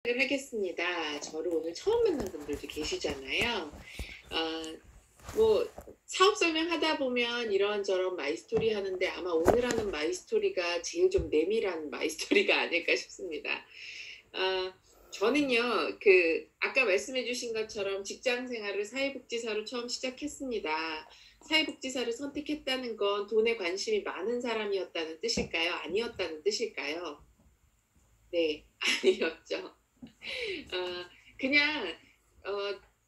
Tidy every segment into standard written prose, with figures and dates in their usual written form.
하겠습니다. 저를 오늘 처음 만난 분들도 계시잖아요. 뭐 사업 설명하다 보면 이런저런 마이스토리 하는데 아마 오늘 하는 마이스토리가 제일 좀 내밀한 마이스토리가 아닐까 싶습니다. 저는요, 아까 말씀해 주신 것처럼 직장 생활을 사회복지사로 처음 시작했습니다. 사회복지사를 선택했다는 건 돈에 관심이 많은 사람이었다는 뜻일까요? 아니었다는 뜻일까요? 네, 아니었죠. 그냥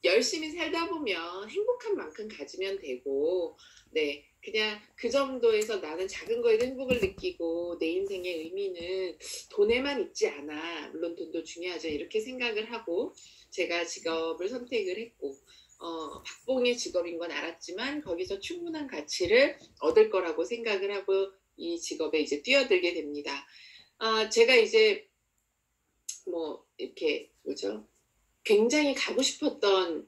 열심히 살다 보면 행복한 만큼 가지면 되고, 네, 그냥 그 정도에서 나는 작은 거에도 행복을 느끼고 내 인생의 의미는 돈에만 있지 않아. 물론 돈도 중요하죠. 이렇게 생각을 하고 제가 직업을 선택을 했고, 박봉의 직업인 건 알았지만 거기서 충분한 가치를 얻을 거라고 생각을 하고 이 직업에 이제 뛰어들게 됩니다. 제가 이제 이렇게 뭐죠? 굉장히 가고 싶었던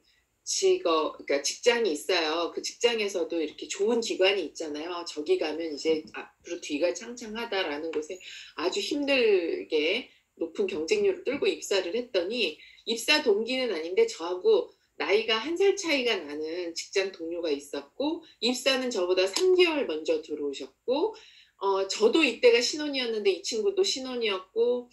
그러니까 직장이 있어요. 그 직장에서도 이렇게 좋은 기관이 있잖아요. 저기 가면 이제 앞으로 뒤가 창창하다라는 곳에 아주 힘들게 높은 경쟁률을 뚫고 입사를 했더니 입사 동기는 아닌데 저하고 나이가 1살 차이가 나는 직장 동료가 있었고 입사는 저보다 3개월 먼저 들어오셨고 저도 이때가 신혼이었는데 이 친구도 신혼이었고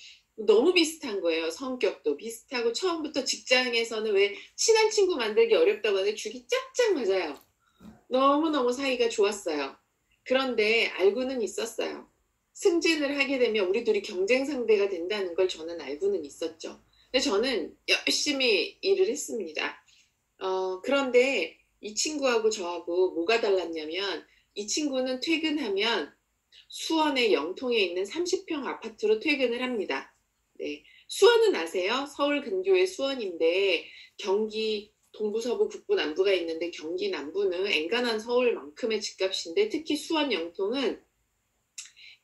너무 비슷한 거예요. 성격도 비슷하고 처음부터 직장에서는 왜 친한 친구 만들기 어렵다고 하는데 죽이 짝짝 맞아요. 너무너무 사이가 좋았어요. 그런데 알고는 있었어요. 승진을 하게 되면 우리 둘이 경쟁 상대가 된다는 걸 저는 알고는 있었죠. 근데 저는 열심히 일을 했습니다. 그런데 이 친구하고 저하고 뭐가 달랐냐면 이 친구는 퇴근하면 수원의 영통에 있는 30평 아파트로 퇴근을 합니다. 네. 수원은 아세요? 서울 근교의 수원인데 경기 동부, 서부, 북부, 남부가 있는데 경기 남부는 엔간한 서울만큼의 집값인데 특히 수원 영통은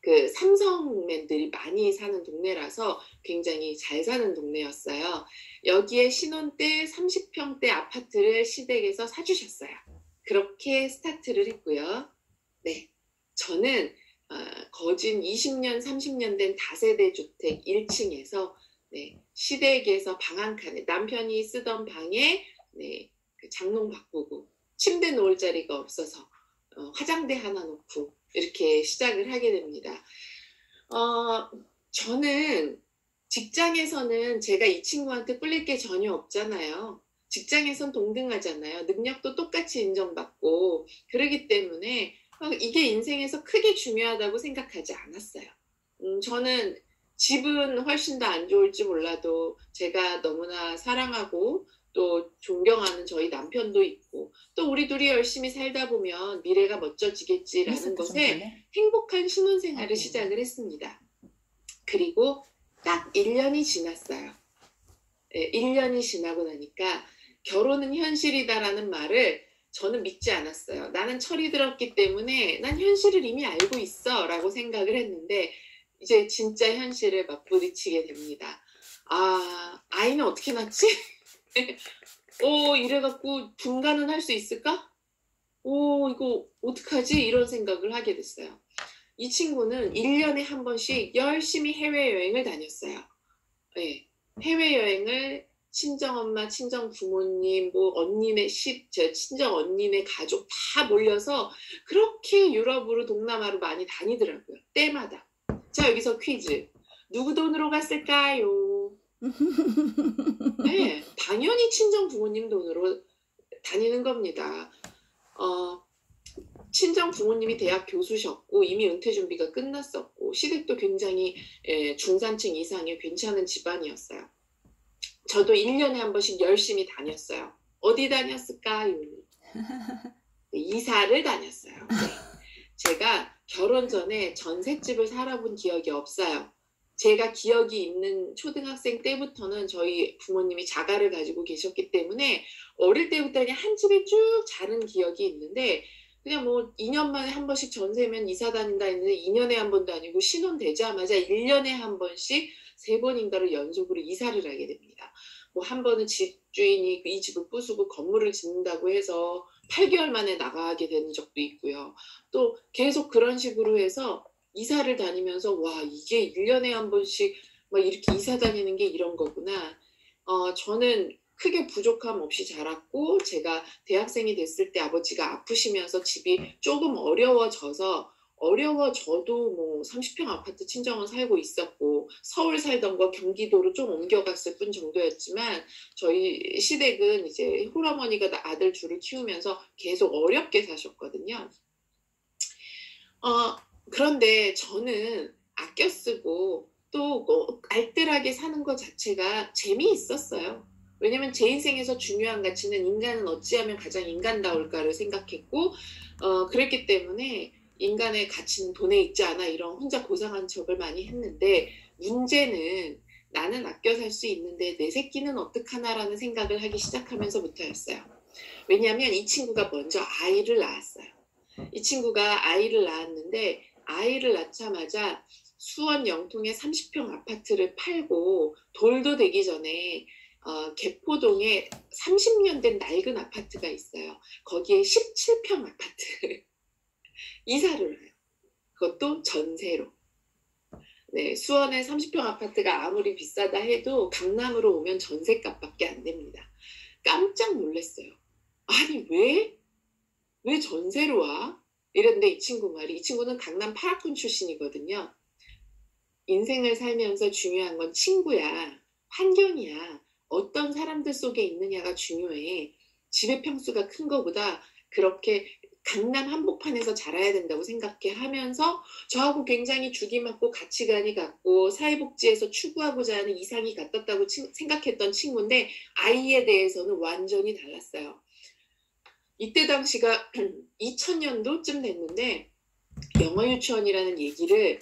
그 삼성맨들이 많이 사는 동네라서 굉장히 잘 사는 동네였어요. 여기에 신혼 때 30평대 아파트를 시댁에서 사주셨어요. 그렇게 스타트를 했고요. 네. 저는 거진 20년, 30년 된 다세대 주택 1층에서 네, 시댁에서 방 한 칸에 남편이 쓰던 방에 네, 그 장롱 바꾸고 침대 놓을 자리가 없어서 화장대 하나 놓고 이렇게 시작을 하게 됩니다. 저는 직장에서는 제가 이 친구한테 뿔릴 게 전혀 없잖아요. 직장에선 동등하잖아요. 능력도 똑같이 인정받고 그러기 때문에 이게 인생에서 크게 중요하다고 생각하지 않았어요. 저는 집은 훨씬 더 안 좋을지 몰라도 제가 너무나 사랑하고 또 존경하는 저희 남편도 있고 또 우리 둘이 열심히 살다 보면 미래가 멋져지겠지라는 것에 행복한 신혼생활을 시작을 했습니다. 그리고 딱 1년이 지났어요. 1년이 지나고 나니까 결혼은 현실이다라는 말을 저는 믿지 않았어요. 나는 철이 들었기 때문에 난 현실을 이미 알고 있어 라고 생각을 했는데 이제 진짜 현실을 맞부딪히게 됩니다. 아이는 어떻게 낳지? 이래갖고 분간은 할 수 있을까? 이거 어떡하지? 이런 생각을 하게 됐어요. 이 친구는 1년에 한 번씩 열심히 해외여행을 다녔어요. 네, 해외여행을 친정엄마, 친정부모님, 언니네 친정 언니네 가족 다 몰려서 그렇게 유럽으로 동남아로 많이 다니더라고요. 때마다. 자, 여기서 퀴즈. 누구 돈으로 갔을까요? 네, 당연히 친정 부모님 돈으로 다니는 겁니다. 친정 부모님이 대학 교수셨고 이미 은퇴 준비가 끝났었고 시댁도 굉장히 중산층 이상의 괜찮은 집안이었어요. 저도 1년에 한 번씩 열심히 다녔어요. 어디 다녔을까요? 이사를 다녔어요. 네. 제가 결혼 전에 전셋집을 살아본 기억이 없어요. 제가 기억이 있는 초등학생 때부터는 저희 부모님이 자가를 가지고 계셨기 때문에 어릴 때부터 그냥 한 집에 쭉 자른 기억이 있는데 그냥 2년 만에 한 번씩 전세면 이사 다닌다 했는데 2년에 한 번도 아니고 신혼 되자마자 1년에 한 번씩 3번인가를 연속으로 이사를 하게 됩니다. 한 번은 집주인이 이 집을 부수고 건물을 짓는다고 해서 8개월 만에 나가게 된 적도 있고요. 또 계속 그런 식으로 해서 이사를 다니면서 이게 1년에 한 번씩 막 이렇게 이사 다니는 게 이런 거구나. 저는 크게 부족함 없이 자랐고, 제가 대학생이 됐을 때 아버지가 아프시면서 집이 조금 어려워져도 뭐 30평 아파트 친정은 살고 있었고, 서울 살던 거 경기도로 좀 옮겨갔을 뿐 정도였지만, 저희 시댁은 이제 홀어머니가 아들 둘을 키우면서 계속 어렵게 사셨거든요. 그런데 저는 아껴 쓰고 또 꼭 알뜰하게 사는 것 자체가 재미있었어요. 왜냐면 제 인생에서 중요한 가치는 인간은 어찌하면 가장 인간다울까를 생각했고, 그랬기 때문에 인간의 가치는 돈에 있지 않아 이런 혼자 고상한 척을 많이 했는데, 문제는 나는 아껴 살 수 있는데 내 새끼는 어떡하나라는 생각을 하기 시작하면서부터였어요. 왜냐하면 이 친구가 먼저 아이를 낳았어요. 이 친구가 아이를 낳았는데, 아이를 낳자마자 수원 영통의 30평 아파트를 팔고 돌도 되기 전에 개포동에 30년 된 낡은 아파트가 있어요. 거기에 17평 아파트 이사를 해요. 그것도 전세로. 네, 수원의 30평 아파트가 아무리 비싸다 해도 강남으로 오면 전세값밖에 안 됩니다. 깜짝 놀랐어요. 아니, 왜 전세로 와? 이랬는데 이 친구는 강남 파라콘 출신이거든요. 인생을 살면서 중요한 건 친구야, 환경이야, 어떤 사람들 속에 있느냐가 중요해. 집의 평수가 큰 거보다 그렇게 강남 한복판에서 자라야 된다고 생각해 하면서, 저하고 굉장히 주기 맞고 가치관이 같고 사회복지에서 추구하고자 하는 이상이 같았다고 생각했던 친구인데, 아이에 대해서는 완전히 달랐어요. 이때 당시가 2000년도쯤 됐는데, 영어 유치원이라는 얘기를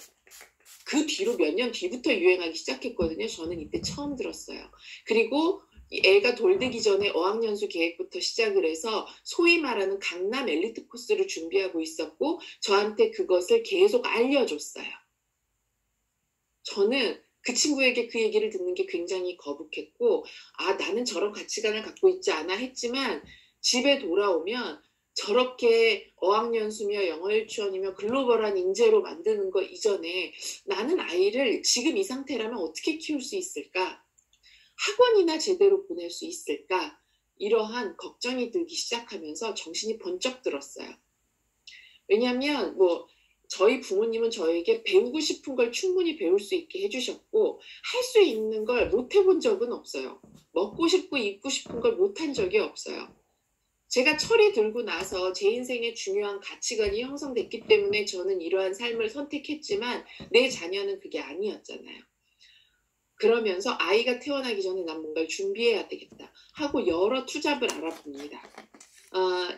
그 뒤로 몇 년 뒤부터 유행하기 시작했거든요. 저는 이때 처음 들었어요. 그리고 애가 돌되기 전에 어학연수 계획부터 시작을 해서 소위 말하는 강남 엘리트 코스를 준비하고 있었고, 저한테 그것을 계속 알려줬어요. 저는 그 친구에게 그 얘기를 듣는 게 굉장히 거북했고, 나는 저런 가치관을 갖고 있지 않아 했지만, 집에 돌아오면 저렇게 어학연수며 영어유치원이며 글로벌한 인재로 만드는 거 이전에 나는 아이를 지금 이 상태라면 어떻게 키울 수 있을까? 학원이나 제대로 보낼 수 있을까? 이러한 걱정이 들기 시작하면서 정신이 번쩍 들었어요. 왜냐하면 저희 부모님은 저에게 배우고 싶은 걸 충분히 배울 수 있게 해주셨고, 할 수 있는 걸 못 해본 적은 없어요. 먹고 싶고 입고 싶은 걸 못한 적이 없어요. 제가 철이 들고 나서 제 인생에 중요한 가치관이 형성됐기 때문에 저는 이러한 삶을 선택했지만, 내 자녀는 그게 아니었잖아요. 그러면서 아이가 태어나기 전에 난 뭔가를 준비해야 되겠다 하고 여러 투잡을 알아봅니다.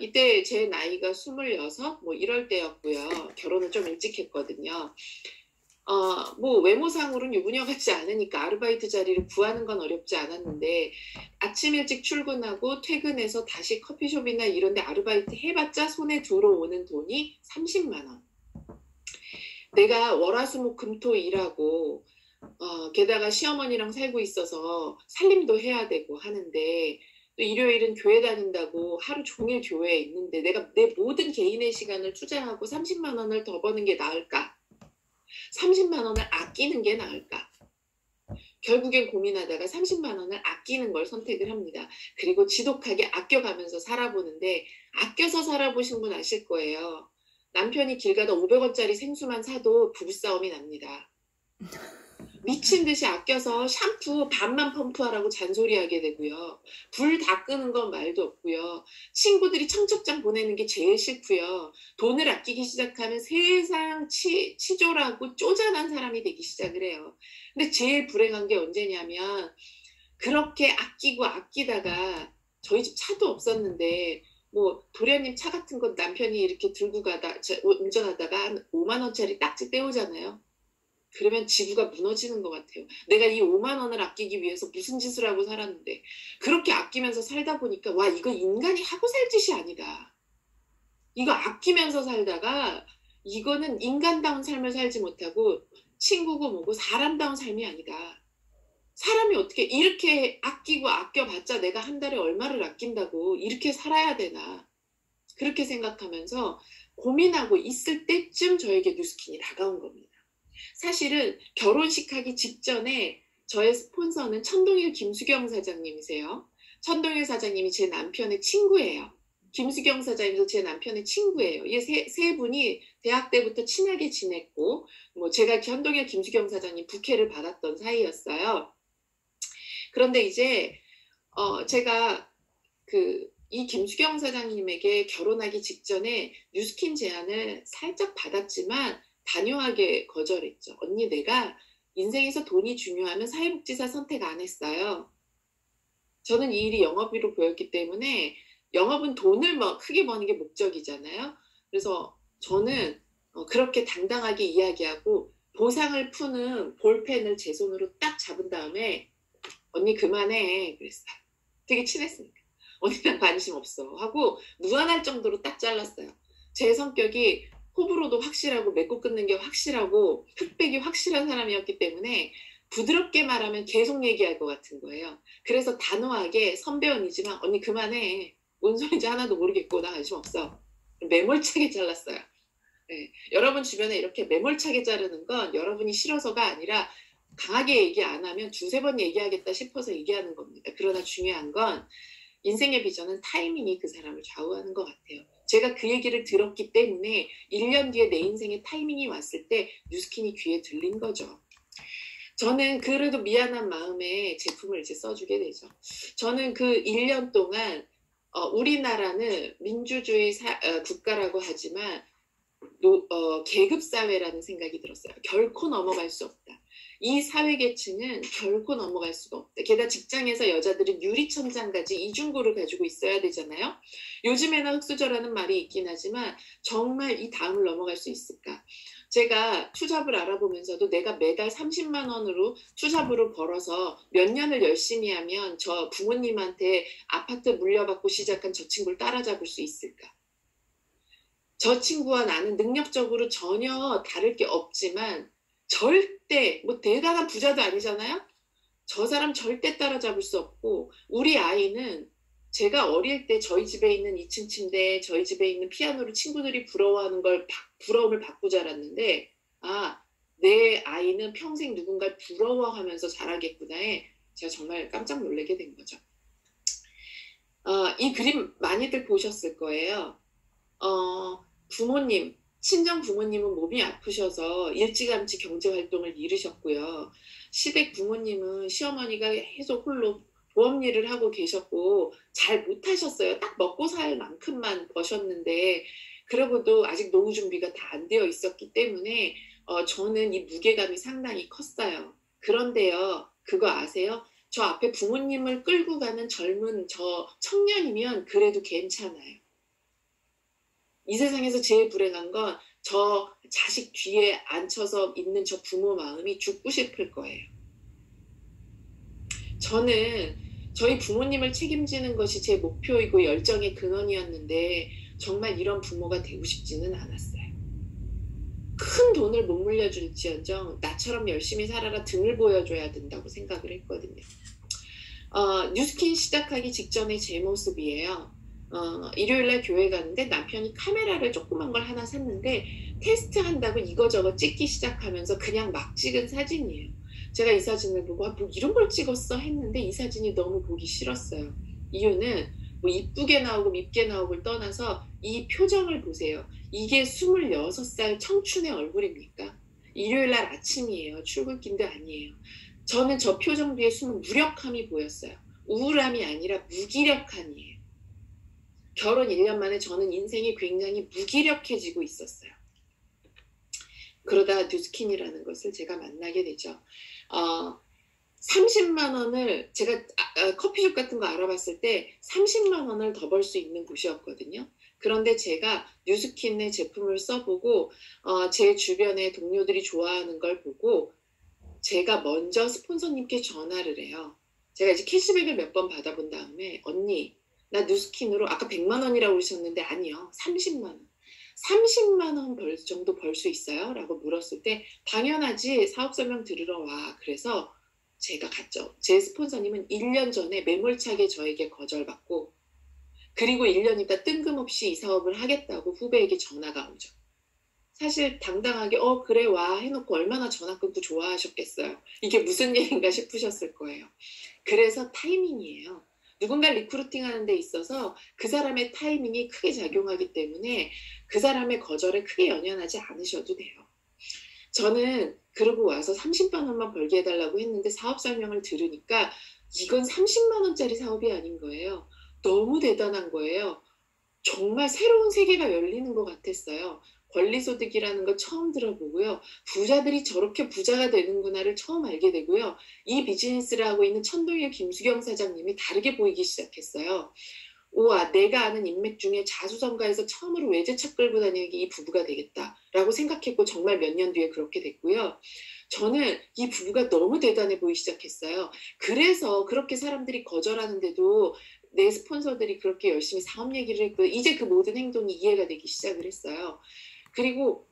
이때 제 나이가 26, 이럴 때였고요. 결혼을 좀 일찍 했거든요. 외모상으로는 유부녀 같지 않으니까 아르바이트 자리를 구하는 건 어렵지 않았는데, 아침 일찍 출근하고 퇴근해서 다시 커피숍이나 이런 데 아르바이트 해봤자 손에 들어오는 돈이 30만 원. 내가 월화수목금토 일하고, 게다가 시어머니랑 살고 있어서 살림도 해야 되고 하는데, 또 일요일은 교회 다닌다고 하루 종일 교회에 있는데 내가 내 모든 개인의 시간을 투자하고 30만 원을 더 버는 게 나을까? 30만 원을 아끼는 게 나을까? 결국엔 고민하다가 30만 원을 아끼는 걸 선택을 합니다. 그리고 지독하게 아껴가면서 살아보는데, 아껴서 살아보신 분 아실 거예요. 남편이 길 가다 500원짜리 생수만 사도 부부싸움이 납니다. 미친 듯이 아껴서 샴푸 반만 펌프하라고 잔소리하게 되고요. 불 다 끄는 건 말도 없고요. 친구들이 청첩장 보내는 게 제일 싫고요. 돈을 아끼기 시작하면 세상 치졸하고 쪼잔한 사람이 되기 시작을 해요. 근데 제일 불행한 게 언제냐면, 그렇게 아끼다가 저희 집 차도 없었는데 도련님 차 같은 건 남편이 이렇게 들고 운전하다가 한 5만 원짜리 딱지 떼오잖아요. 그러면 지구가 무너지는 것 같아요. 내가 이 5만 원을 아끼기 위해서 무슨 짓을 하고 살았는데, 그렇게 아끼면서 살다 보니까 이거 인간이 하고 살 짓이 아니다. 이거 아끼면서 살다가 이거는 인간다운 삶을 살지 못하고 친구고 뭐고 사람다운 삶이 아니다. 사람이 어떻게 이렇게 아끼고 아껴봤자 내가 한 달에 얼마를 아낀다고 이렇게 살아야 되나, 그렇게 생각하면서 고민하고 있을 때쯤 저에게 뉴스킨이 다가온 겁니다. 사실은 결혼식 하기 직전에 저의 스폰서는 천동일 김수경 사장님이세요. 천동일 사장님이 제 남편의 친구예요. 김수경 사장님도 제 남편의 친구예요. 이 세 분이 대학 때부터 친하게 지냈고, 뭐 제가 천동일 김수경 사장님 부케를 받았던 사이였어요. 그런데 이제 제가 이 김수경 사장님에게 결혼하기 직전에 뉴스킨 제안을 살짝 받았지만 단호하게 거절했죠. 언니, 내가 인생에서 돈이 중요하면 사회복지사 선택 안 했어요. 저는 이 일이 영업으로 보였기 때문에 영업은 돈을 크게 버는 게 목적이잖아요. 그래서 저는 그렇게 당당하게 이야기하고 보상을 푸는 볼펜을 제 손으로 딱 잡은 다음에 언니 그만해 그랬어요. 되게 친했으니까. 언니랑 관심 없어 하고 무안할 정도로 딱 잘랐어요. 제 성격이 호불호도 확실하고 맺고 끊는 게 확실하고 흑백이 확실한 사람이었기 때문에 부드럽게 말하면 계속 얘기할 것 같은 거예요. 그래서 단호하게 선배 언니지만 언니 그만해. 뭔 소리인지 하나도 모르겠고 나 관심 없어. 매몰차게 잘랐어요. 네. 여러분 주변에 이렇게 매몰차게 자르는 건 여러분이 싫어서가 아니라 강하게 얘기 안 하면 두세 번 얘기하겠다 싶어서 얘기하는 겁니다. 그러나 중요한 건 인생의 비전은 타이밍이 그 사람을 좌우하는 것 같아요. 제가 그 얘기를 들었기 때문에 1년 뒤에 내 인생의 타이밍이 왔을 때 뉴스킨이 귀에 들린 거죠. 저는 그래도 미안한 마음에 제품을 이제 써주게 되죠. 저는 그 1년 동안 우리나라는 민주주의 국가라고 하지만 계급사회라는 생각이 들었어요. 결코 넘어갈 수 없다. 이 사회계층은 결코 넘어갈 수가 없다. 게다가 직장에서 여자들은 유리천장까지 이중고를 가지고 있어야 되잖아요. 요즘에는 흑수저라는 말이 있긴 하지만 정말 이 다음을 넘어갈 수 있을까? 제가 투잡을 알아보면서도 내가 매달 30만 원으로 투잡으로 벌어서 몇 년을 열심히 하면 저 부모님한테 아파트 물려받고 시작한 저 친구를 따라잡을 수 있을까? 저 친구와 나는 능력적으로 전혀 다를 게 없지만 절대 대단한 부자도 아니잖아요. 저 사람 절대 따라잡을 수 없고 우리 아이는 제가 어릴 때 저희 집에 있는 2층 침대, 저희 집에 있는 피아노를 친구들이 부러워하는 걸 부러움을 받고 자랐는데 내 아이는 평생 누군가를 부러워하면서 자라겠구나에 제가 정말 깜짝 놀라게 된 거죠. 이 그림 많이들 보셨을 거예요. 부모님, 친정 부모님은 몸이 아프셔서 일찌감치 경제활동을 잃으셨고요. 시댁 부모님은 시어머니가 계속 홀로 보험 일을 하고 계셨고 잘 못하셨어요. 딱 먹고 살 만큼만 버셨는데 그러고도 아직 노후 준비가 다 안 되어 있었기 때문에 저는 이 무게감이 상당히 컸어요. 그런데요, 그거 아세요? 저 앞에 부모님을 끌고 가는 젊은 저 청년이면 그래도 괜찮아요. 이 세상에서 제일 불행한 건 저 자식 뒤에 앉혀서 있는 저 부모 마음이 죽고 싶을 거예요. 저는 저희 부모님을 책임지는 것이 제 목표이고 열정의 근원이었는데 정말 이런 부모가 되고 싶지는 않았어요. 큰 돈을 못 물려줄지언정 나처럼 열심히 살아라 등을 보여줘야 된다고 생각을 했거든요. 뉴스킨 시작하기 직전의 제 모습이에요. 일요일날 교회 가는데 남편이 카메라를 조그만 걸 하나 샀는데 테스트한다고 이거저거 찍기 시작하면서 그냥 막 찍은 사진이에요. 제가 이 사진을 보고 뭐 이런 걸 찍었어 했는데 이 사진이 너무 보기 싫었어요. 이유는 뭐 이쁘게 나오고 밉게 나오고를 떠나서 이 표정을 보세요. 이게 26살 청춘의 얼굴입니까? 일요일날 아침이에요. 출근길도 아니에요. 저는 저 표정 뒤에 숨은 무력함이 보였어요. 우울함이 아니라 무기력함이에요. 결혼 1년 만에 저는 인생이 굉장히 무기력해지고 있었어요. 그러다 뉴스킨이라는 것을 제가 만나게 되죠. 30만 원을 제가 커피숍 같은 거 알아봤을 때 30만 원을 더 벌 수 있는 곳이었거든요. 그런데 제가 뉴스킨의 제품을 써보고 제 주변의 동료들이 좋아하는 걸 보고 제가 먼저 스폰서님께 전화를 해요. 제가 이제 캐시백을 몇 번 받아본 다음에 언니 나 뉴스킨으로 아까 100만 원이라고 그러셨는데 아니요 30만 원 30만 원 정도 벌 수 있어요? 라고 물었을 때 당연하지 사업 설명 들으러 와. 그래서 제가 갔죠. 제 스폰서님은 1년 전에 매몰차게 저에게 거절받고 그리고 1년 있다 뜬금없이 이 사업을 하겠다고 후배에게 전화가 오죠. 사실 당당하게 그래 와 해놓고 얼마나 전화 끊고 좋아하셨겠어요. 이게 무슨 일인가 싶으셨을 거예요. 그래서 타이밍이에요. 누군가 리크루팅 하는 데 있어서 그 사람의 타이밍이 크게 작용하기 때문에 그 사람의 거절에 크게 연연하지 않으셔도 돼요. 저는 그러고 와서 30만 원만 벌게 해달라고 했는데 사업 설명을 들으니까 이건 30만 원짜리 사업이 아닌 거예요. 너무 대단한 거예요. 정말 새로운 세계가 열리는 것 같았어요. 권리소득이라는 거 처음 들어보고요. 부자들이 저렇게 부자가 되는구나를 처음 알게 되고요. 이 비즈니스를 하고 있는 천동일 김수경 사장님이 다르게 보이기 시작했어요. 우와, 내가 아는 인맥 중에 자수성가해서 처음으로 외제차 끌고 다니는 게 이 부부가 되겠다라고 생각했고 정말 몇 년 뒤에 그렇게 됐고요. 저는 이 부부가 너무 대단해 보이기 시작했어요. 그래서 그렇게 사람들이 거절하는데도 내 스폰서들이 그렇게 열심히 사업 얘기를 했고 이제 그 모든 행동이 이해가 되기 시작을 했어요. 그리고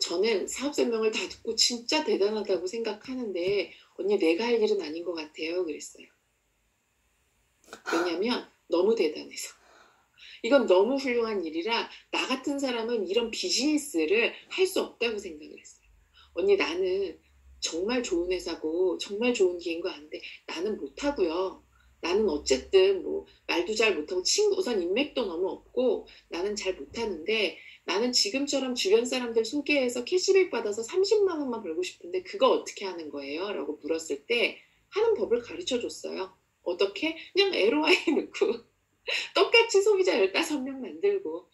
저는 사업 설명을 다 듣고 진짜 대단하다고 생각하는데 언니 내가 할 일은 아닌 것 같아요. 그랬어요. 왜냐면 너무 대단해서. 이건 너무 훌륭한 일이라 나 같은 사람은 이런 비즈니스를 할 수 없다고 생각을 했어요. 언니 나는 정말 좋은 회사고 정말 좋은 기회인 거 아는데 나는 못하고요. 나는 어쨌든 뭐 말도 잘 못하고 우선 인맥도 너무 없고 나는 잘 못하는데 나는 지금처럼 주변 사람들 소개해서 캐시백 받아서 30만 원만 벌고 싶은데 그거 어떻게 하는 거예요? 라고 물었을 때 하는 법을 가르쳐 줬어요. 어떻게? 그냥 LOI 넣고 똑같이 소비자 15명 만들고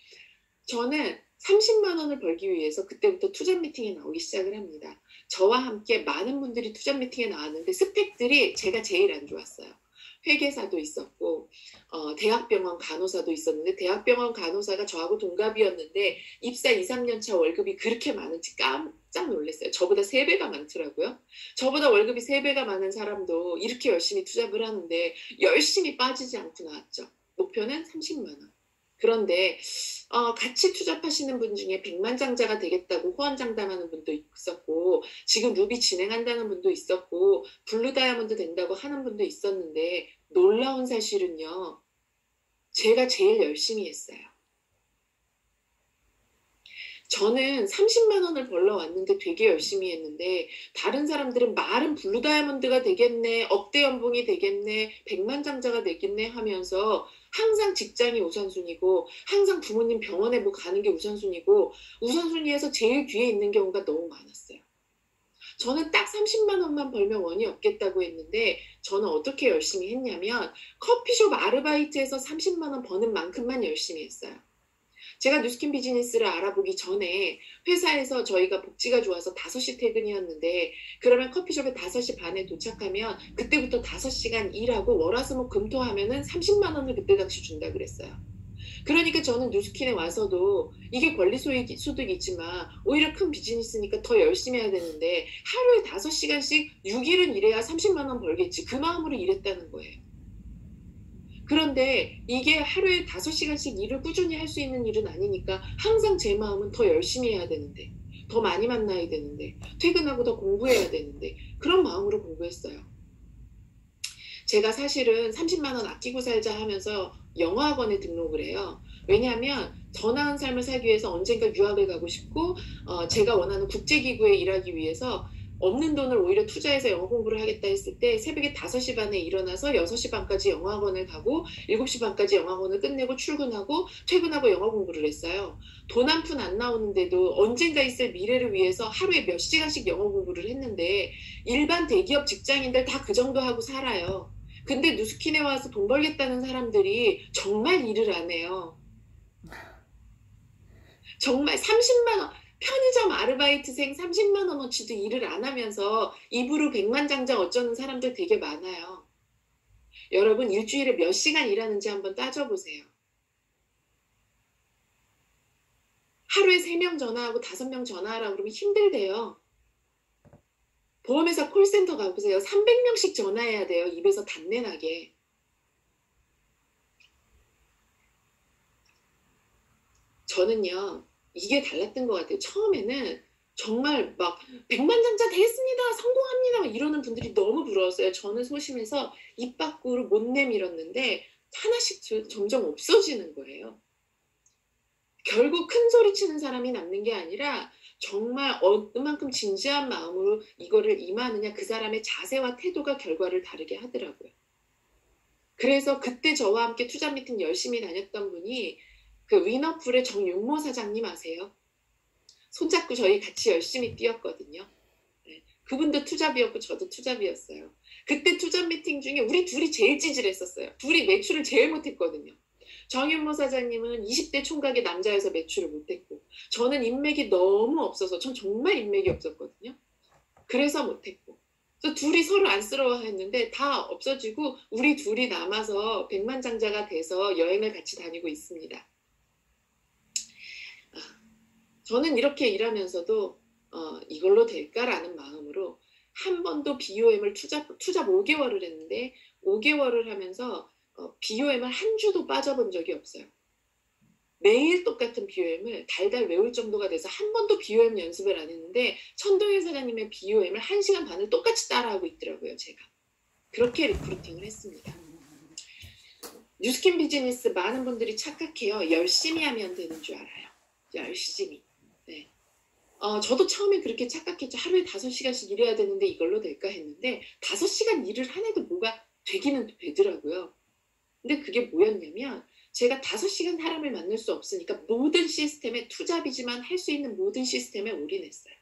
저는 30만 원을 벌기 위해서 그때부터 투자 미팅에 나오기 시작을 합니다. 저와 함께 많은 분들이 투자 미팅에 나왔는데 스펙들이 제가 제일 안 좋았어요. 회계사도 있었고 대학병원 간호사도 있었는데 대학병원 간호사가 저하고 동갑이었는데 입사 2, 3년 차 월급이 그렇게 많은지 깜짝 놀랐어요. 저보다 3배가 많더라고요. 저보다 월급이 3배가 많은 사람도 이렇게 열심히 투잡을 하는데 열심히 빠지지 않고 나왔죠. 목표는 30만 원. 그런데 같이 투잡하시는 분 중에 백만장자가 되겠다고 호언장담하는 분도 있었고 지금 루비 진행한다는 분도 있었고 블루 다이아몬드 된다고 하는 분도 있었는데 놀라운 사실은요. 제가 제일 열심히 했어요. 저는 30만 원을 벌러 왔는데 되게 열심히 했는데 다른 사람들은 말은 블루 다이아몬드가 되겠네, 억대 연봉이 되겠네, 백만장자가 되겠네 하면서 항상 직장이 우선순위고 항상 부모님 병원에 뭐 가는 게 우선순위고 우선순위에서 제일 뒤에 있는 경우가 너무 많았어요. 저는 딱 30만 원만 벌면 원이 없겠다고 했는데 저는 어떻게 열심히 했냐면 커피숍 아르바이트에서 30만 원 버는 만큼만 열심히 했어요. 제가 뉴스킨 비즈니스를 알아보기 전에 회사에서 저희가 복지가 좋아서 5시 퇴근이었는데 그러면 커피숍에 5시 반에 도착하면 그때부터 5시간 일하고 월화수목 금토 하면은 30만 원을 그때 당시 준다 그랬어요. 그러니까 저는 뉴스킨에 와서도 이게 권리소득이지만 오히려 큰 비즈니스니까 더 열심히 해야 되는데 하루에 5시간씩 6일은 일해야 30만 원 벌겠지. 그 마음으로 일했다는 거예요. 그런데 이게 하루에 5시간씩 일을 꾸준히 할 수 있는 일은 아니니까 항상 제 마음은 더 열심히 해야 되는데 더 많이 만나야 되는데 퇴근하고 더 공부해야 되는데 그런 마음으로 공부했어요. 제가 사실은 30만 원 아끼고 살자 하면서 영어학원에 등록을 해요. 왜냐하면 더 나은 삶을 살기 위해서 언젠가 유학을 가고 싶고 제가 원하는 국제기구에 일하기 위해서 없는 돈을 오히려 투자해서 영어 공부를 하겠다 했을 때 새벽에 5시 반에 일어나서 6시 반까지 영어학원을 가고 7시 반까지 영어학원을 끝내고 출근하고 퇴근하고 영어 공부를 했어요. 돈 한 푼 안 나오는데도 언젠가 있을 미래를 위해서 하루에 몇 시간씩 영어 공부를 했는데 일반 대기업 직장인들 다 그 정도 하고 살아요. 근데 뉴스킨에 와서 돈 벌겠다는 사람들이 정말 일을 안 해요. 정말 30만 원 편의점 아르바이트생 30만 원어치도 일을 안 하면서 입으로 백만장자 어쩌는 사람들 되게 많아요. 여러분 일주일에 몇 시간 일하는지 한번 따져보세요. 하루에 3명 전화하고 5명 전화하라고 그러면 힘들대요. 보험회사 콜센터 가보세요. 300명씩 전화해야 돼요. 입에서 단내 나게. 저는요. 이게 달랐던 것 같아요. 처음에는 정말 막 백만장자 되겠습니다. 성공합니다. 이러는 분들이 너무 부러웠어요. 저는 소심해서 입 밖으로 못 내밀었는데 하나씩 점점 없어지는 거예요. 결국 큰 소리 치는 사람이 남는 게 아니라 정말 얼마만큼 진지한 마음으로 이거를 임하느냐, 그 사람의 자세와 태도가 결과를 다르게 하더라고요. 그래서 그때 저와 함께 투자 미팅 열심히 다녔던 분이 그 위너풀의 정윤모 사장님 아세요? 손잡고 저희 같이 열심히 뛰었거든요. 네. 그분도 투잡이었고 저도 투잡이었어요. 그때 투잡 미팅 중에 우리 둘이 제일 찌질했었어요. 둘이 매출을 제일 못했거든요. 정윤모 사장님은 20대 총각의 남자여서 매출을 못했고, 저는 인맥이 너무 없어서, 전 정말 인맥이 없었거든요. 그래서 못했고, 그래서 둘이 서로 안쓰러워했는데 다 없어지고 우리 둘이 남아서 백만장자가 돼서 여행을 같이 다니고 있습니다. 저는 이렇게 일하면서도 이걸로 될까라는 마음으로 한 번도 BOM을 투잡 5개월을 했는데 5개월을 하면서 BOM을 한 주도 빠져본 적이 없어요. 매일 똑같은 BOM을 달달 외울 정도가 돼서 한 번도 BOM 연습을 안 했는데 천동일 사장님의 BOM을 1시간 반을 똑같이 따라하고 있더라고요, 제가. 그렇게 리크루팅을 했습니다. 뉴스킨 비즈니스 많은 분들이 착각해요. 열심히 하면 되는 줄 알아요. 열심히. 네. 저도 처음에 그렇게 착각했죠. 하루에 5시간씩 일해야 되는데 이걸로 될까 했는데 5시간 일을 한 해도 뭐가 되기는 되더라고요. 근데 그게 뭐였냐면 제가 5시간 사람을 만날 수 없으니까 모든 시스템에, 투잡이지만 할 수 있는 모든 시스템에 올인했어요.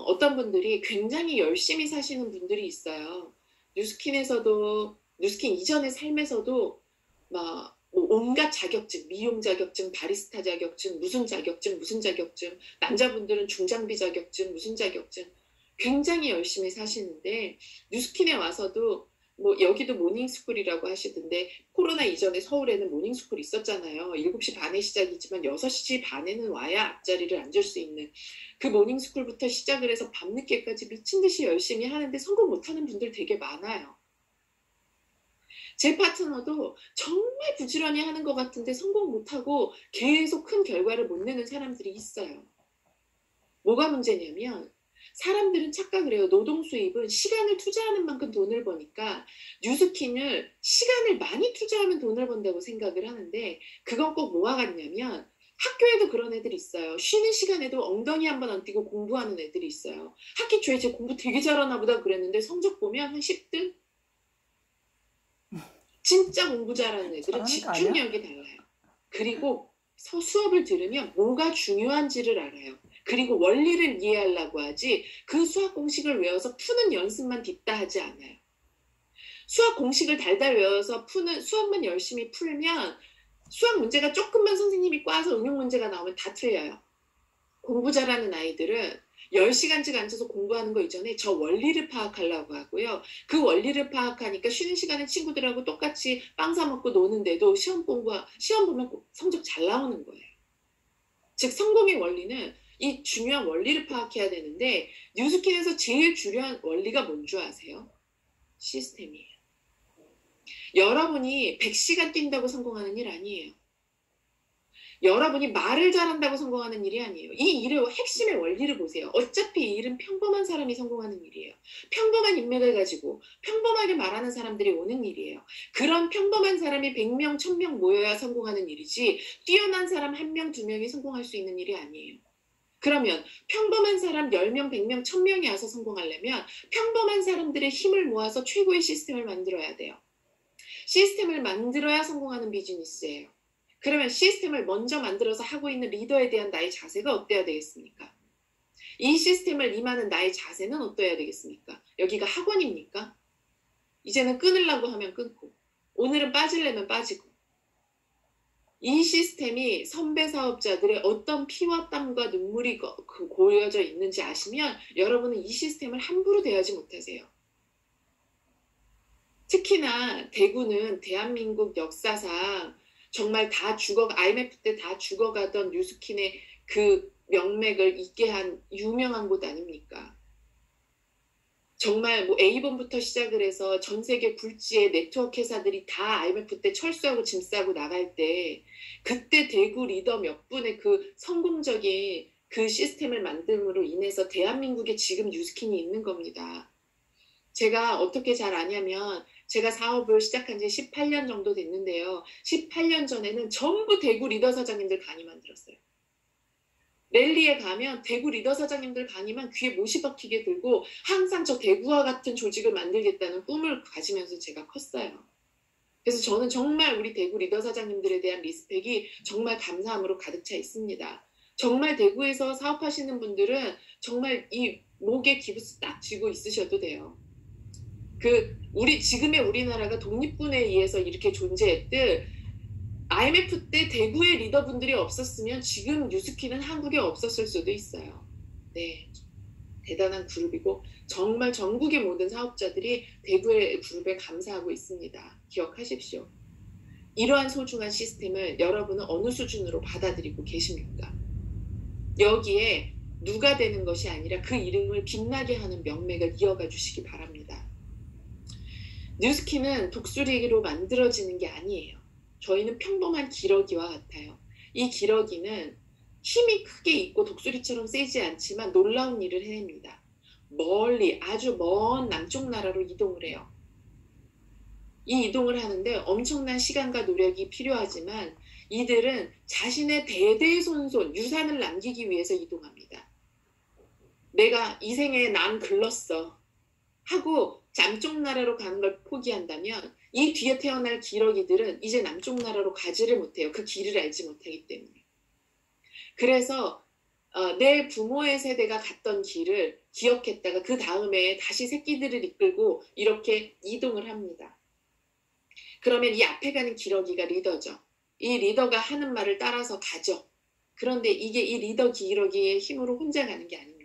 어떤 분들이 굉장히 열심히 사시는 분들이 있어요. 뉴스킨에서도, 뉴스킨 이전의 삶에서도 막 온갖 자격증, 미용 자격증, 바리스타 자격증, 무슨 자격증, 무슨 자격증, 남자분들은 중장비 자격증, 무슨 자격증, 굉장히 열심히 사시는데 뉴스킨에 와서도 뭐 여기도 모닝스쿨이라고 하시던데 코로나 이전에 서울에는 모닝스쿨 있었잖아요. 7시 반에 시작이지만 6시 반에는 와야 앞자리를 앉을 수 있는 그 모닝스쿨부터 시작을 해서 밤늦게까지 미친 듯이 열심히 하는데 성공 못하는 분들 되게 많아요. 제 파트너도 정말 부지런히 하는 것 같은데 성공 못하고 계속 큰 결과를 못 내는 사람들이 있어요. 뭐가 문제냐면 사람들은 착각을 해요. 노동 수입은 시간을 투자하는 만큼 돈을 버니까 뉴스킨을 시간을 많이 투자하면 돈을 번다고 생각을 하는데 그건 꼭 뭐와 같냐면 학교에도 그런 애들이 있어요. 쉬는 시간에도 엉덩이 한번 안 띄고 공부하는 애들이 있어요. 학기 초에 쟤 공부 되게 잘하나 보다 그랬는데 성적 보면 한 10등? 진짜 공부 잘하는 애들은 집중력이 달라요. 그리고 수업을 들으면 뭐가 중요한지를 알아요. 그리고 원리를 이해하려고 하지 그 수학 공식을 외워서 푸는 연습만 뒷다 하지 않아요. 수학 공식을 달달 외워서 푸는 수학만 열심히 풀면 수학 문제가 조금만 선생님이 꽈서 응용 문제가 나오면 다 틀려요. 공부 잘하는 아이들은 10시간씩 앉아서 공부하는 거 이전에 저 원리를 파악하려고 하고요. 그 원리를 파악하니까 쉬는 시간에 친구들하고 똑같이 빵 사 먹고 노는데도 시험 보면 성적 잘 나오는 거예요. 즉 성공의 원리는 이 중요한 원리를 파악해야 되는데 뉴스킨에서 제일 중요한 원리가 뭔 줄 아세요? 시스템이에요. 여러분이 100시간 뛴다고 성공하는 일 아니에요. 여러분이 말을 잘한다고 성공하는 일이 아니에요. 이 일의 핵심의 원리를 보세요. 어차피 이 일은 평범한 사람이 성공하는 일이에요. 평범한 인맥을 가지고 평범하게 말하는 사람들이 오는 일이에요. 그런 평범한 사람이 100명, 1000명 모여야 성공하는 일이지 뛰어난 사람 1명, 2명이 성공할 수 있는 일이 아니에요. 그러면 평범한 사람 10명, 100명, 1000명이 와서 성공하려면 평범한 사람들의 힘을 모아서 최고의 시스템을 만들어야 돼요. 시스템을 만들어야 성공하는 비즈니스예요. 그러면 시스템을 먼저 만들어서 하고 있는 리더에 대한 나의 자세가 어때야 되겠습니까? 이 시스템을 임하는 나의 자세는 어떠해야 되겠습니까? 여기가 학원입니까? 이제는 끊으려고 하면 끊고 오늘은 빠지려면 빠지고 이 시스템이 선배 사업자들의 어떤 피와 땀과 눈물이 고여져 있는지 아시면 여러분은 이 시스템을 함부로 대하지 못하세요. 특히나 대구는 대한민국 역사상 정말 IMF 때 다 죽어가던 뉴스킨의 그 명맥을 잇게 한 유명한 곳 아닙니까? 정말 뭐 A본부터 시작을 해서 전 세계 굴지의 네트워크 회사들이 다 IMF 때 철수하고 짐 싸고 나갈 때 그때 대구 리더 몇 분의 그 성공적인 그 시스템을 만듦으로 인해서 대한민국에 지금 뉴스킨이 있는 겁니다. 제가 어떻게 잘 아냐면 제가 사업을 시작한 지 18년 정도 됐는데요. 18년 전에는 전부 대구 리더 사장님들 강의만 들었어요. 랠리에 가면 대구 리더 사장님들 강의만 귀에 못이 박히게 들고 항상 저 대구와 같은 조직을 만들겠다는 꿈을 가지면서 제가 컸어요. 그래서 저는 정말 우리 대구 리더 사장님들에 대한 리스펙이 정말 감사함으로 가득 차 있습니다. 정말 대구에서 사업하시는 분들은 정말 이 목에 기부스 딱 쥐고 있으셔도 돼요. 지금의 우리나라가 독립군에 의해서 이렇게 존재했듯 IMF 때 대구의 리더분들이 없었으면 지금 뉴스키는 한국에 없었을 수도 있어요. 네, 대단한 그룹이고 정말 전국의 모든 사업자들이 대구의 그룹에 감사하고 있습니다. 기억하십시오. 이러한 소중한 시스템을 여러분은 어느 수준으로 받아들이고 계십니까? 여기에 누가 되는 것이 아니라 그 이름을 빛나게 하는 명맥을 이어가 주시기 바랍니다. 뉴스키는 독수리로 만들어지는 게 아니에요. 저희는 평범한 기러기와 같아요. 이 기러기는 힘이 크게 있고 독수리처럼 세지 않지만 놀라운 일을 해냅니다. 멀리 아주 먼 남쪽 나라로 이동을 해요. 이 이동을 하는데 엄청난 시간과 노력이 필요하지만 이들은 자신의 대대손손 유산을 남기기 위해서 이동합니다. 내가 이 생에 난 글렀어 하고 남쪽 나라로 가는 걸 포기한다면 이 뒤에 태어날 기러기들은 이제 남쪽 나라로 가지를 못해요. 그 길을 알지 못하기 때문에. 그래서 내 부모의 세대가 갔던 길을 기억했다가 그 다음에 다시 새끼들을 이끌고 이렇게 이동을 합니다. 그러면 이 앞에 가는 기러기가 리더죠. 이 리더가 하는 말을 따라서 가죠. 그런데 이게 이 리더 기러기의 힘으로 혼자 가는 게 아닙니다.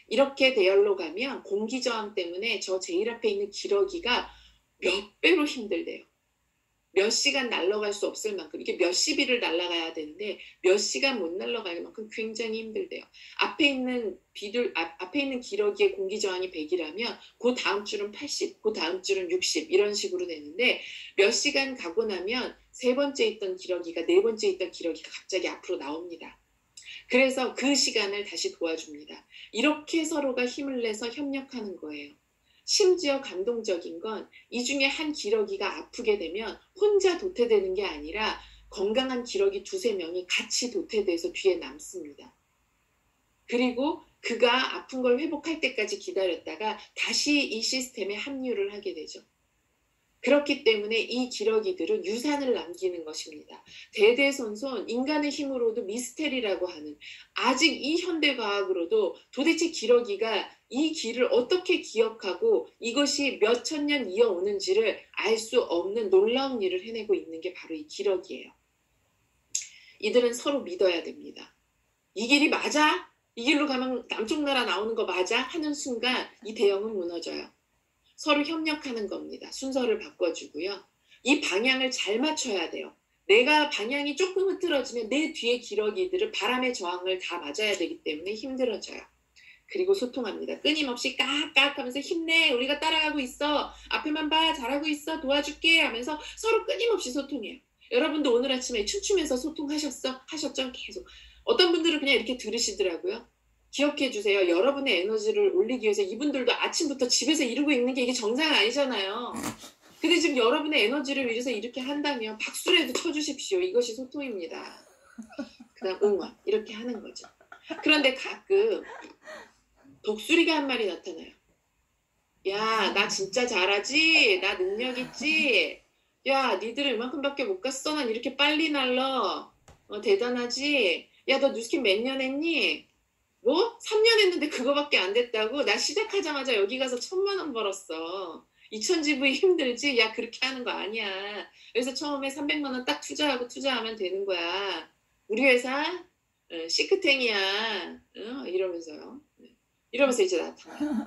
이렇게 대열로 가면 공기저항 때문에 저 제일 앞에 있는 기러기가 몇 배로 힘들대요. 몇 시간 날아갈 수 없을 만큼, 이게 몇십 일을 날아가야 되는데 몇 시간 못 날아갈 만큼 굉장히 힘들대요. 앞에 있는 기러기의 공기저항이 100이라면 그 다음 줄은 80, 그 다음 줄은 60 이런 식으로 되는데 몇 시간 가고 나면 세 번째 있던 기러기가 네 번째 있던 기러기가 갑자기 앞으로 나옵니다. 그래서 그 시간을 다시 도와줍니다. 이렇게 서로가 힘을 내서 협력하는 거예요. 심지어 감동적인 건 이 중에 한 기러기가 아프게 되면 혼자 도태되는 게 아니라 건강한 기러기 두세 명이 같이 도태돼서 뒤에 남습니다. 그리고 그가 아픈 걸 회복할 때까지 기다렸다가 다시 이 시스템에 합류를 하게 되죠. 그렇기 때문에 이 기러기들은 유산을 남기는 것입니다. 대대손손 인간의 힘으로도 미스테리라고 하는, 아직 이 현대과학으로도 도대체 기러기가 이 길을 어떻게 기억하고 이것이 몇 천 년 이어오는지를 알 수 없는 놀라운 일을 해내고 있는 게 바로 이 기러기예요. 이들은 서로 믿어야 됩니다. 이 길이 맞아? 이 길로 가면 남쪽 나라 나오는 거 맞아? 하는 순간 이 대형은 무너져요. 서로 협력하는 겁니다. 순서를 바꿔주고요. 이 방향을 잘 맞춰야 돼요. 내가 방향이 조금 흐트러지면 내 뒤에 기러기들은 바람의 저항을 다 맞아야 되기 때문에 힘들어져요. 그리고 소통합니다. 끊임없이 깍깍 하면서 힘내, 우리가 따라가고 있어, 앞에만 봐, 잘하고 있어, 도와줄게 하면서 서로 끊임없이 소통해요. 여러분도 오늘 아침에 춤추면서 소통하셨어? 하셨죠? 계속. 어떤 분들은 그냥 이렇게 들으시더라고요. 기억해 주세요. 여러분의 에너지를 올리기 위해서 이분들도 아침부터 집에서 이러고 있는 게 이게 정상 아니잖아요. 근데 지금 여러분의 에너지를 위해서 이렇게 한다면 박수라도 쳐주십시오. 이것이 소통입니다. 그다음 응원 이렇게 하는 거죠. 그런데 가끔 독수리가 한 마리 나타나요. 야, 나 진짜 잘하지? 나 능력 있지? 야, 니들은 이만큼밖에 못 갔어? 난 이렇게 빨리 날러. 대단하지? 야, 너 뉴스킨 몇 년 했니? 뭐? 3년 했는데 그거밖에 안 됐다고? 나 시작하자마자 여기 가서 1,000만 원 벌었어. 2000GV 힘들지? 야, 그렇게 하는 거 아니야. 그래서 처음에 300만 원 딱 투자하면 되는 거야. 우리 회사 시크탱이야. 이러면서요. 이러면서 이제 나타나요.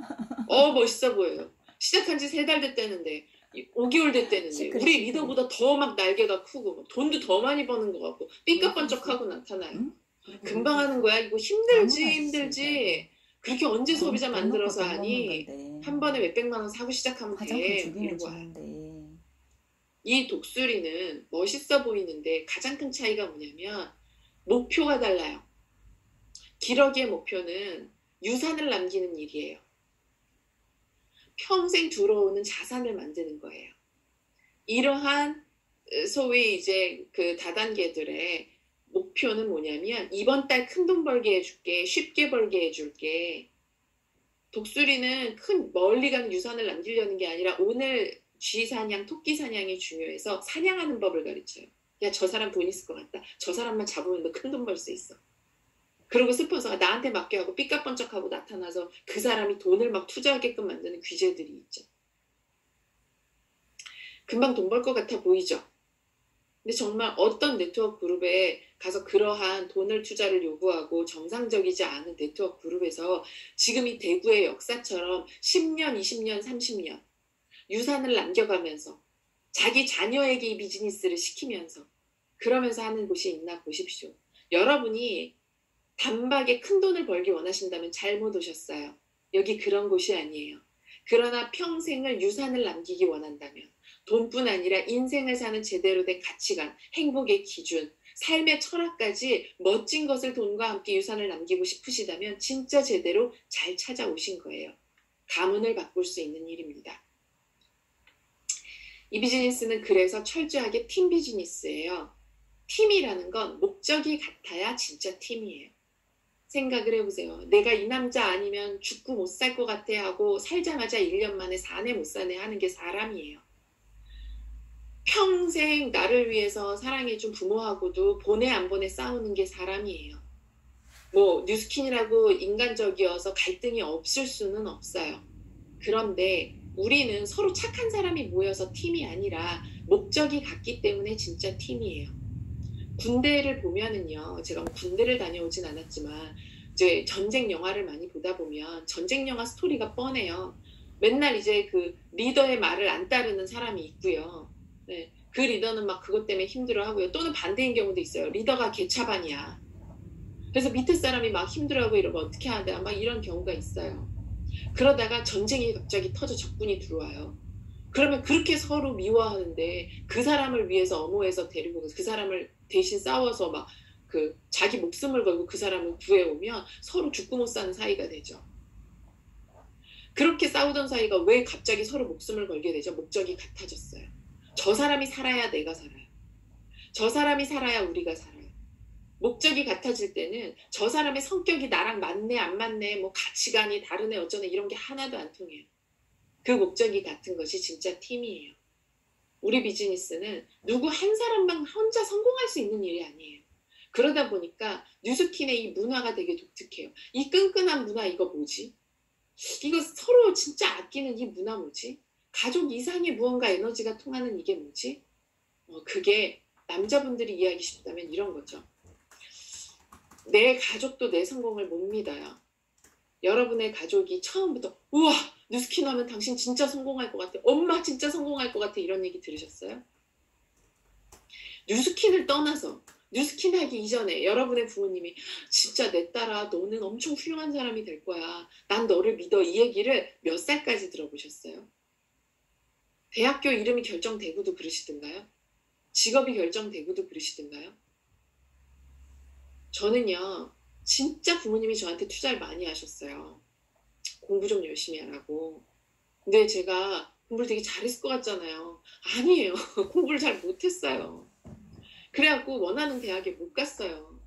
멋있어 보여요. 시작한 지 3달 됐다는데 5개월 됐다는데 우리 리더보다 더 막 날개가 크고 막 돈도 더 많이 버는 것 같고 삐까번쩍하고 나타나요. 금방 하는 거야. 이거 힘들지. 그렇게 언제 소비자 만들어서 하니? 한 번에 몇백만 원 사고 시작하면 돼. 이러고 와요. 이 독수리는 멋있어 보이는데 가장 큰 차이가 뭐냐면 목표가 달라요. 기러기의 목표는 유산을 남기는 일이에요. 평생 들어오는 자산을 만드는 거예요. 이러한 소위 이제 그 다단계들의 목표는 뭐냐면 이번 달 큰 돈 벌게 해줄게, 쉽게 벌게 해줄게. 독수리는 큰 멀리 가는 유산을 남기려는 게 아니라 오늘 쥐 사냥, 토끼 사냥이 중요해서 사냥하는 법을 가르쳐요. 야, 저 사람 돈 있을 것 같다. 저 사람만 잡으면 너 큰 돈 벌 수 있어. 그리고 스폰서가 나한테 맡겨하고 삐까뻔쩍하고 나타나서 그 사람이 돈을 막 투자하게끔 만드는 귀재들이 있죠. 금방 돈 벌 것 같아 보이죠? 근데 정말 어떤 네트워크 그룹에 가서 그러한 돈을 투자를 요구하고 정상적이지 않은 네트워크 그룹에서 지금 이 대구의 역사처럼 10년, 20년, 30년 유산을 남겨가면서 자기 자녀에게 이 비즈니스를 시키면서 그러면서 하는 곳이 있나 보십시오. 여러분이 단박에 큰 돈을 벌기 원하신다면 잘못 오셨어요. 여기 그런 곳이 아니에요. 그러나 평생을 유산을 남기기 원한다면 돈뿐 아니라 인생을 사는 제대로 된 가치관, 행복의 기준, 삶의 철학까지 멋진 것을 돈과 함께 유산을 남기고 싶으시다면 진짜 제대로 잘 찾아오신 거예요. 가문을 바꿀 수 있는 일입니다. 이 비즈니스는 그래서 철저하게 팀 비즈니스예요. 팀이라는 건 목적이 같아야 진짜 팀이에요. 생각을 해보세요. 내가 이 남자 아니면 죽고 못 살 것 같아 하고 살자마자 1년 만에 사내 못 사내 하는 게 사람이에요. 평생 나를 위해서 사랑해준 부모하고도 보내 안 보내 싸우는 게 사람이에요. 뭐 뉴스킨이라고 인간적이어서 갈등이 없을 수는 없어요. 그런데 우리는 서로 착한 사람이 모여서 팀이 아니라 목적이 같기 때문에 진짜 팀이에요. 군대를 보면은요, 제가 군대를 다녀오진 않았지만 이제 전쟁 영화를 많이 보다 보면 전쟁 영화 스토리가 뻔해요. 맨날 이제 그 리더의 말을 안 따르는 사람이 있고요. 네, 그 리더는 막 그것 때문에 힘들어하고요. 또는 반대인 경우도 있어요. 리더가 개차반이야. 그래서 밑에 사람이 막 힘들어하고 이러면 어떻게 하냐 막 이런 경우가 있어요. 그러다가 전쟁이 갑자기 터져 적군이 들어와요. 그러면 그렇게 서로 미워하는데 그 사람을 위해서 엄호해서 데리고 그 사람을 대신 싸워서 막 그 자기 목숨을 걸고 그 사람을 구해오면 서로 죽고 못 사는 사이가 되죠. 그렇게 싸우던 사이가 왜 갑자기 서로 목숨을 걸게 되죠? 목적이 같아졌어요. 저 사람이 살아야 내가 살아요. 저 사람이 살아야 우리가 살아요. 목적이 같아질 때는 저 사람의 성격이 나랑 맞네 안 맞네 뭐 가치관이 다르네 어쩌네 이런 게 하나도 안 통해요. 그 목적이 같은 것이 진짜 팀이에요. 우리 비즈니스는 누구 한 사람만 혼자 성공할 수 있는 일이 아니에요. 그러다 보니까 뉴스킨의 이 문화가 되게 독특해요. 이 끈끈한 문화 이거 뭐지? 이거 서로 진짜 아끼는 이 문화 뭐지? 가족 이상의 무언가 에너지가 통하는 이게 뭐지? 그게 남자분들이 이해하기 쉽다면 이런 거죠. 내 가족도 내 성공을 못 믿어요. 여러분의 가족이 처음부터 우와 뉴스킨 하면 당신 진짜 성공할 것 같아. 엄마 진짜 성공할 것 같아. 이런 얘기 들으셨어요? 뉴스킨을 떠나서 뉴스킨 하기 이전에 여러분의 부모님이 진짜 내 딸아 너는 엄청 훌륭한 사람이 될 거야. 난 너를 믿어. 이 얘기를 몇 살까지 들어보셨어요? 대학교 이름이 결정되고도 그러시던가요? 직업이 결정되고도 그러시던가요? 저는요. 진짜 부모님이 저한테 투자를 많이 하셨어요. 공부 좀 열심히 하라고. 근데 제가 공부를 되게 잘했을 것 같잖아요. 아니에요. 공부를 잘 못했어요. 그래갖고 원하는 대학에 못 갔어요.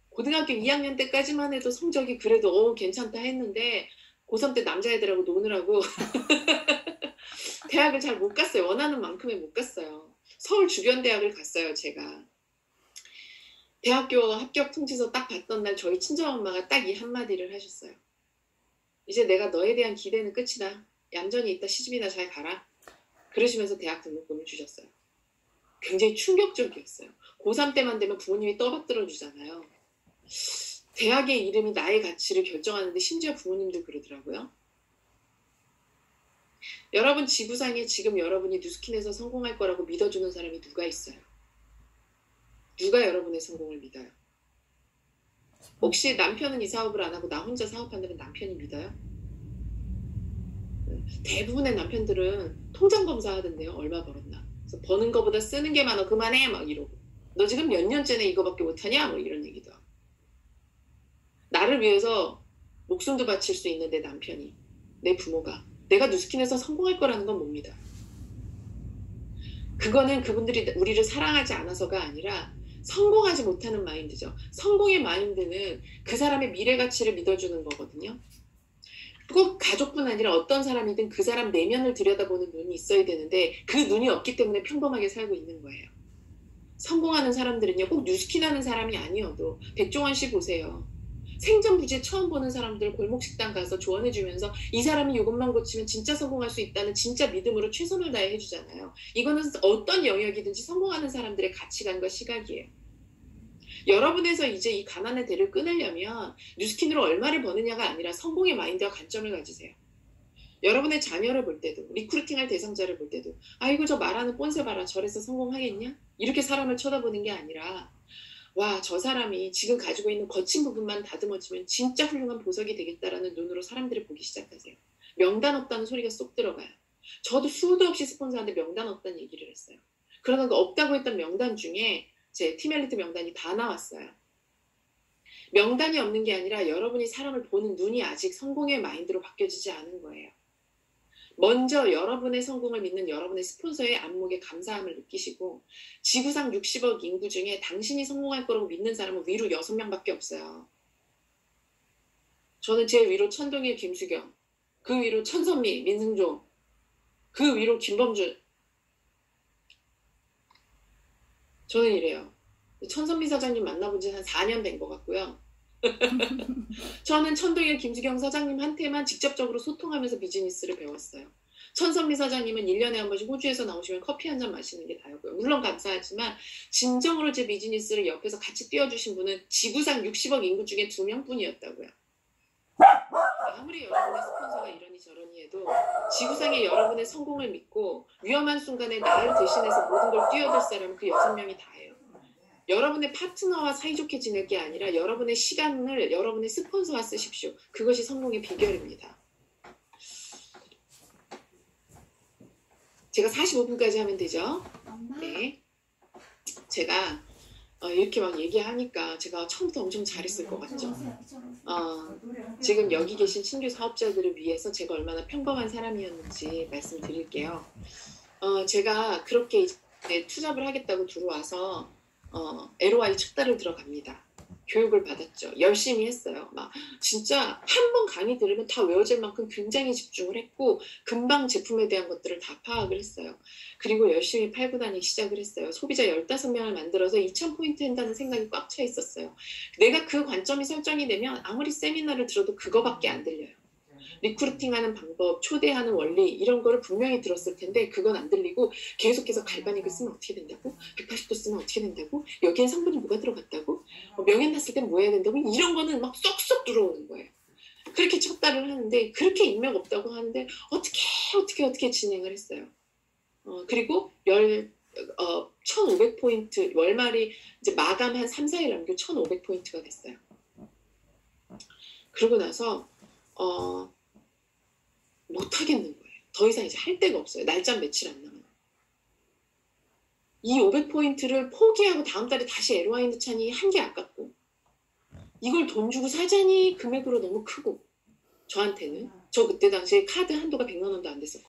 고등학교 2학년 때까지만 해도 성적이 그래도 괜찮다 했는데 고3 때 남자애들하고 노느라고 대학을 잘 못 갔어요. 원하는 만큼의 못 갔어요. 서울 주변 대학을 갔어요. 제가. 대학교 합격 통지서 딱 봤던 날 저희 친정엄마가 딱 이 한마디를 하셨어요. 이제 내가 너에 대한 기대는 끝이다. 얌전히 있다 시집이나 잘 가라. 그러시면서 대학 등록금을 주셨어요. 굉장히 충격적이었어요. 고3 때만 되면 부모님이 떠받들어 주잖아요. 대학의 이름이 나의 가치를 결정하는데 심지어 부모님도 그러더라고요. 여러분 지구상에 지금 여러분이 뉴스킨에서 성공할 거라고 믿어주는 사람이 누가 있어요? 누가 여러분의 성공을 믿어요? 혹시 남편은 이 사업을 안 하고 나 혼자 사업한다면 남편이 믿어요? 대부분의 남편들은 통장 검사하던데요. 얼마 벌었나. 그래서 버는 거보다 쓰는 게 많아. 그만해. 막 이러고. 너 지금 몇 년째네 이거밖에 못하냐? 뭐 이런 얘기도 하고. 나를 위해서 목숨도 바칠 수 있는 내 남편이, 내 부모가 내가 누스킨에서 성공할 거라는 건 뭡니다. 그거는 그분들이 우리를 사랑하지 않아서가 아니라 성공하지 못하는 마인드죠. 성공의 마인드는 그 사람의 미래 가치를 믿어주는 거거든요. 꼭 가족뿐 아니라 어떤 사람이든 그 사람 내면을 들여다보는 눈이 있어야 되는데 그 눈이 없기 때문에 평범하게 살고 있는 거예요. 성공하는 사람들은요, 꼭 뉴스킨 하는 사람이 아니어도 백종원 씨 보세요. 생전부지에 처음 보는 사람들 골목식당 가서 조언해주면서 이 사람이 이것만 고치면 진짜 성공할 수 있다는 진짜 믿음으로 최선을 다해 해주잖아요. 이거는 어떤 영역이든지 성공하는 사람들의 가치관과 시각이에요. 여러분에서 이제 이 가난의 대를 끊으려면 뉴스킨으로 얼마를 버느냐가 아니라 성공의 마인드와 관점을 가지세요. 여러분의 자녀를 볼 때도, 리크루팅할 대상자를 볼 때도, 아이고 저 말하는 꼰세 봐라, 저래서 성공하겠냐? 이렇게 사람을 쳐다보는 게 아니라, 와, 저 사람이 지금 가지고 있는 거친 부분만 다듬어지면 진짜 훌륭한 보석이 되겠다라는 눈으로 사람들을 보기 시작하세요. 명단 없다는 소리가 쏙 들어가요. 저도 수도 없이 스폰서한테 명단 없다는 얘기를 했어요. 그러다 그 없다고 했던 명단 중에 제 팀엘리트 명단이 다 나왔어요. 명단이 없는 게 아니라 여러분이 사람을 보는 눈이 아직 성공의 마인드로 바뀌어지지 않은 거예요. 먼저 여러분의 성공을 믿는 여러분의 스폰서의 안목에 감사함을 느끼시고 지구상 60억 인구 중에 당신이 성공할 거라고 믿는 사람은 위로 6명밖에 없어요. 저는 제 위로 천동일, 김수경, 그 위로 천선미, 민승조, 그 위로 김범준. 저는 이래요. 천선미 사장님 만나본 지 한 4년 된 것 같고요. 저는 천동일, 김수경 사장님한테만 직접적으로 소통하면서 비즈니스를 배웠어요. 천선미 사장님은 1년에 한 번씩 호주에서 나오시면 커피 한 잔 마시는 게 다였고요. 물론 감사하지만 진정으로 제 비즈니스를 옆에서 같이 띄워주신 분은 지구상 60억 인구 중에 2명뿐이었다고요. 아무리 여러분의 스폰서가 이러니 저러니 해도 지구상의 여러분의 성공을 믿고 위험한 순간에 나를 대신해서 모든 걸 뛰어들 사람은 그 6명이 다예요. 여러분의 파트너와 사이좋게 지낼 게 아니라 여러분의 시간을 여러분의 스폰서와 쓰십시오. 그것이 성공의 비결입니다. 제가 45분까지 하면 되죠? 네. 제가 이렇게 막 얘기하니까 제가 처음부터 엄청 잘했을 것 같죠? 지금 여기 계신 신규 사업자들을 위해서 제가 얼마나 평범한 사람이었는지 말씀드릴게요. 제가 그렇게 이제 투잡을 하겠다고 들어와서 LOI 첫 달을 들어갑니다. 교육을 받았죠. 열심히 했어요. 막 진짜 한 번 강의 들으면 다 외워질 만큼 굉장히 집중을 했고 금방 제품에 대한 것들을 다 파악을 했어요. 그리고 열심히 팔고 다니기 시작을 했어요. 소비자 15명을 만들어서 2,000포인트 한다는 생각이 꽉 차 있었어요. 내가 그 관점이 설정이 되면 아무리 세미나를 들어도 그거밖에 안 들려요. 리크루팅하는 방법, 초대하는 원리 이런 거를 분명히 들었을 텐데 그건 안 들리고 계속해서 갈바닉을 쓰면 어떻게 된다고? 180도 쓰면 어떻게 된다고? 여기엔 성분이 뭐가 들어갔다고? 명예 났을 땐 뭐 해야 된다고? 이런 거는 막 쏙쏙 들어오는 거예요. 그렇게 첫 달을 하는데 그렇게 인맥 없다고 하는데 어떻게 진행을 했어요. 그리고 1,500포인트 월말이 이제 마감 한 3, 4일 남겨 1,500포인트가 됐어요. 그러고 나서 못하겠는 거예요. 더 이상 이제 할 데가 없어요. 날짜 며칠 안 남아요. 이 500포인트를 포기하고 다음 달에 다시 LOI 넣자니 한 게 아깝고 이걸 돈 주고 사자니 금액으로 너무 크고 저한테는 저 그때 당시에 카드 한도가 100만 원도 안 됐었거든요.